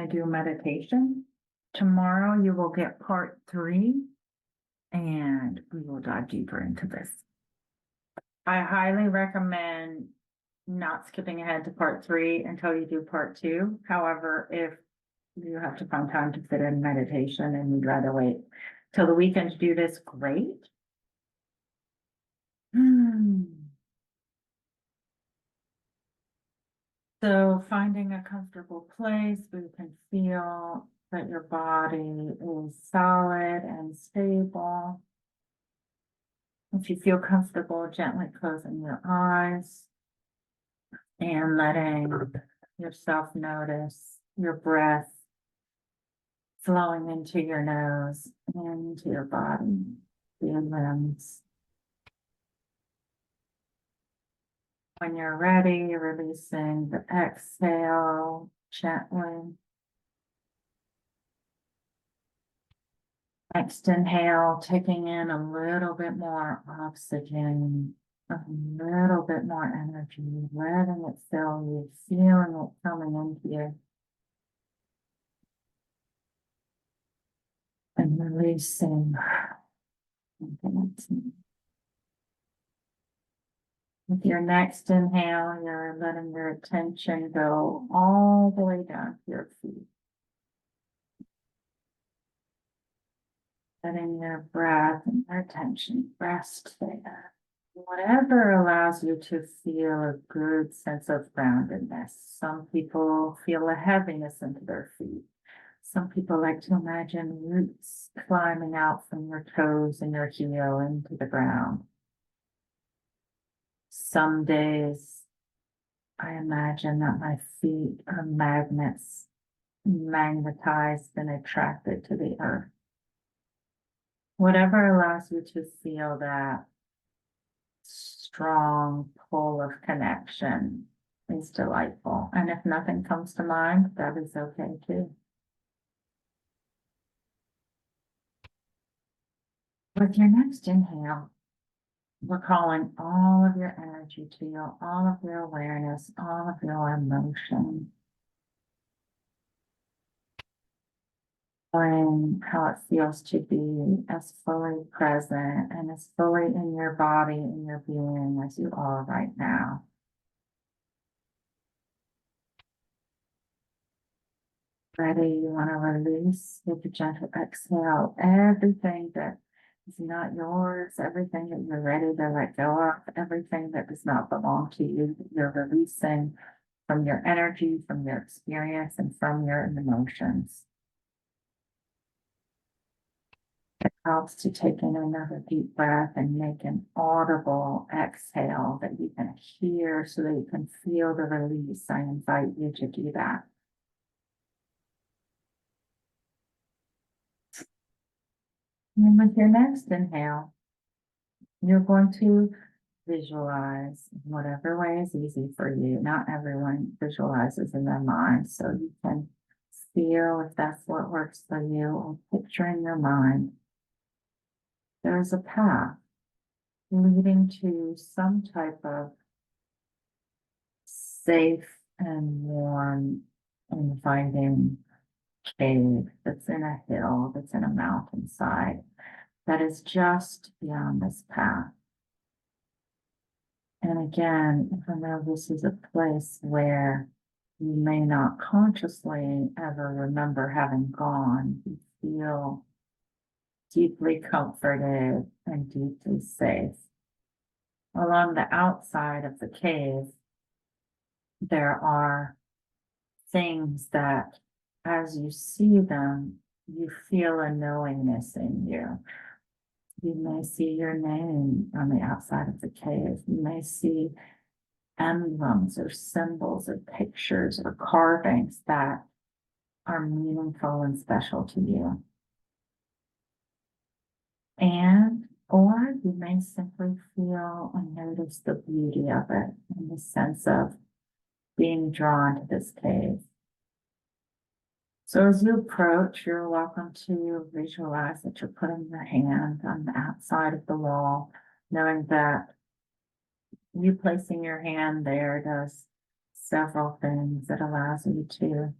to do meditation. Tomorrow you will get part 3 and we will dive deeper into this. I highly recommend not skipping ahead to part 3 until you do part 2. However, if you have to find time to fit in meditation and you'd rather wait till the weekend to do this, great. So finding a comfortable place where you can feel that your body is solid and stable. If you feel comfortable, gently closing your eyes and letting yourself notice your breath flowing into your nose and into your body, your limbs. When you're ready, releasing the exhale gently. Next inhale, taking in a little bit more oxygen, a little bit more energy, letting it fill you, feeling it coming into you. And releasing. With your next inhale, you're letting your attention go all the way down to your feet. Letting your breath and your attention rest there. Whatever allows you to feel a good sense of groundedness. Some people feel a heaviness into their feet. Some people like to imagine roots climbing out from your toes and your heel into the ground. Some days I imagine that my feet are magnets, magnetized and attracted to the earth. Whatever allows you to feel that strong pull of connection is delightful. And if nothing comes to mind, that is okay too. With your next inhale, we're calling all of your energy to you, all of your awareness, all of your emotion. Feeling how it feels to be as fully present and as fully in your body, in your being as you are right now. Ready, you want to release with a gentle exhale everything that is not yours, everything that you're ready to let go of, everything that does not belong to you, that you're releasing from your energy, from your experience, and from your emotions. It helps to take in another deep breath and make an audible exhale that you can hear so that you can feel the release. I invite you to do that. And with your next inhale, you're going to visualize in whatever way is easy for you. Not everyone visualizes in their mind, so you can feel if that's what works for you, or picture in your mind. There's a path leading to some type of safe and warm, inviting cave that's in a hill, that's in a mountainside, that is just beyond this path. And again, even though this is a place where you may not consciously ever remember having gone, you feel deeply comforted and deeply safe. Along the outside of the cave, there are things that, as you see them, you feel a knowingness in you. You may see your name on the outside of the cave. You may see emblems or symbols or pictures or carvings that are meaningful and special to you. Or you may simply feel and notice the beauty of it in the sense of being drawn to this cave. So as you approach, you're welcome to visualize that you're putting your hand on the outside of the wall, knowing that you placing your hand there does several things. It allows you to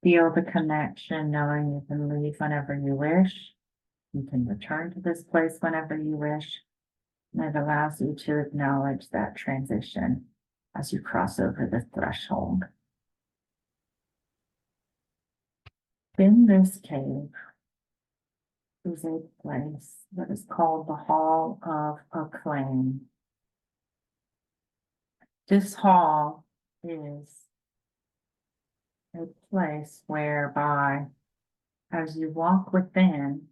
Feel the connection, knowing you can leave whenever you wish. You can return to this place whenever you wish. And it allows you to acknowledge that transition as you cross over the threshold. In this cave is a place that is called the Hall of Acclaim. This hall is a place whereby, as you walk within,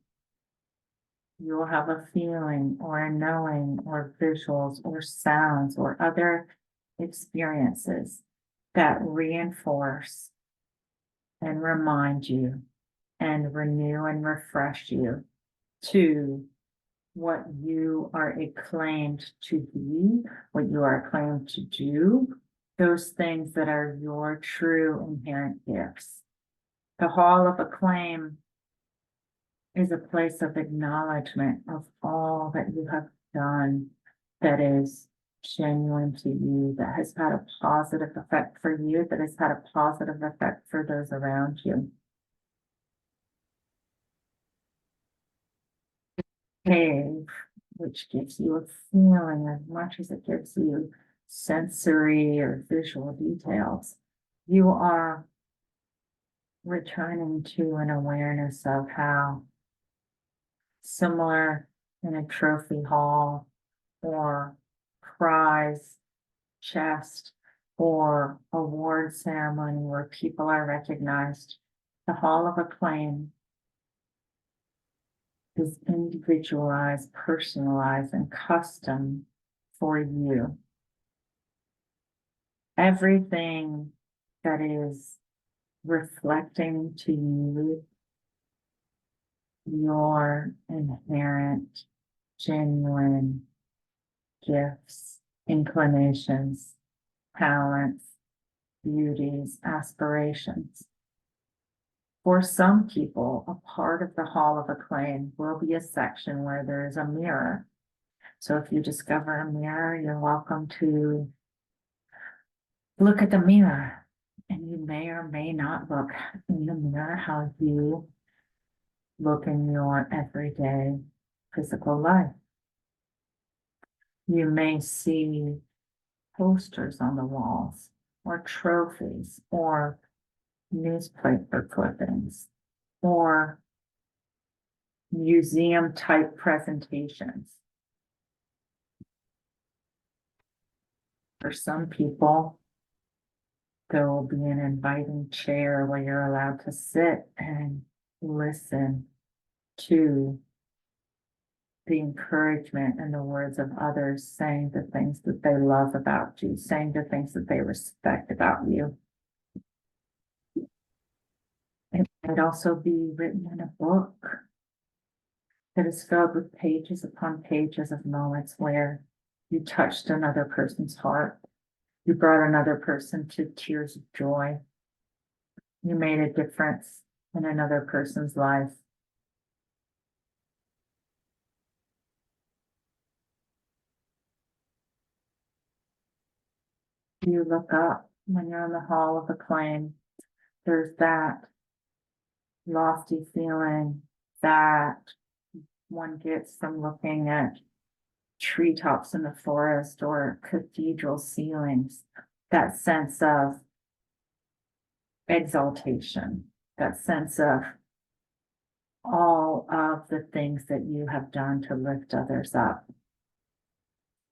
you will have a feeling or a knowing or visuals or sounds or other experiences that reinforce and remind you and renew and refresh you to what you are acclaimed to be, what you are acclaimed to do, those things that are your true inherent gifts. The Hall of Acclaim is a place of acknowledgement of all that you have done that is genuine to you, that has had a positive effect for you, that has had a positive effect for those around you. Cave, which gives you a feeling as much as it gives you sensory or visual details. You are returning to an awareness of how similar in a trophy hall or prize chest or award ceremony where people are recognized, the Hall of Acclaim is individualized, personalized, and custom for you. Everything that is reflecting to you your inherent, genuine gifts, inclinations, talents, beauties, aspirations. For some people, a part of the Hall of Acclaim will be a section where there is a mirror. So if you discover a mirror, you're welcome to look at the mirror. And you may or may not look in the mirror how you look in your everyday physical life. You may see posters on the walls, or trophies, or newspaper clippings, or museum type presentations. For some people, there will be an inviting chair where you're allowed to sit and listen to the encouragement and the words of others saying the things that they love about you, saying the things that they respect about you. It might also be written in a book that is filled with pages upon pages of moments where you touched another person's heart. You brought another person to tears of joy. You made a difference in another person's life. You look up when you're in the Hall of Acclaim. There's that lofty feeling that one gets from looking at treetops in the forest or cathedral ceilings, that sense of exaltation, that sense of all of the things that you have done to lift others up.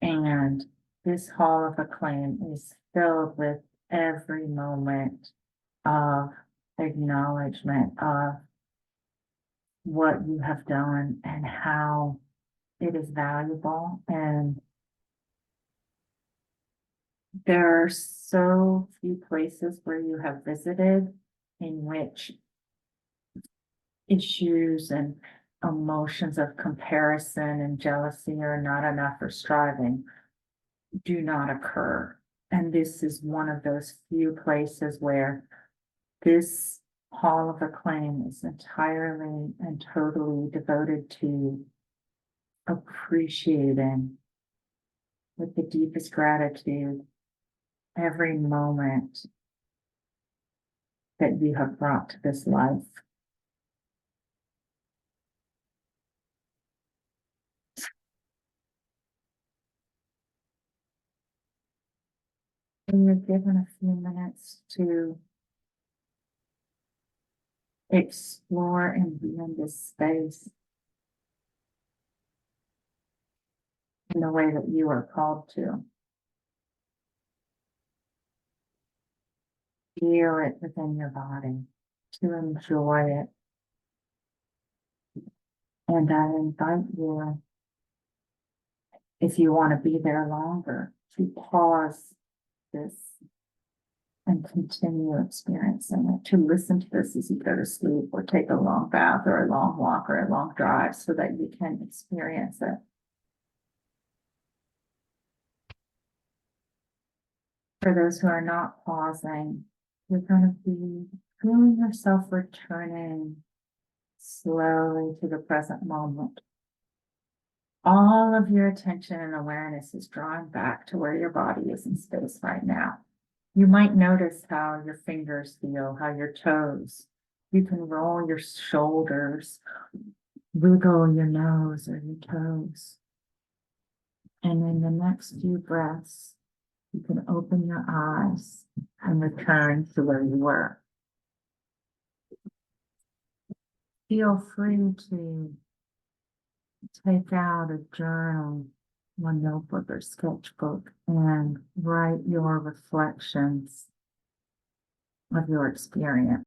And this Hall of Acclaim is filled with every moment of acknowledgement of what you have done and how it is valuable. And there are so few places where you have visited in which issues and emotions of comparison and jealousy or not enough or striving do not occur. And this is one of those few places where this Hall of Acclaim is entirely and totally devoted to appreciating with the deepest gratitude every moment that you have brought to this life. And you're given a few minutes to explore and be in this space in the way that you are called to. Feel it within your body, to enjoy it. And I invite you, if you want to be there longer, to pause this and continue experiencing it, to listen to this as you go to sleep or take a long bath or a long walk or a long drive so that you can experience it. For those who are not pausing, you're going to be feeling yourself returning slowly to the present moment. All of your attention and awareness is drawn back to where your body is in space right now. You might notice how your fingers feel, how your toes. You can roll your shoulders, wiggle your nose or your toes. And in the next few breaths, you can open your eyes and return to where you were. Feel free to take out a journal, one notebook or sketchbook, and write your reflections of your experience.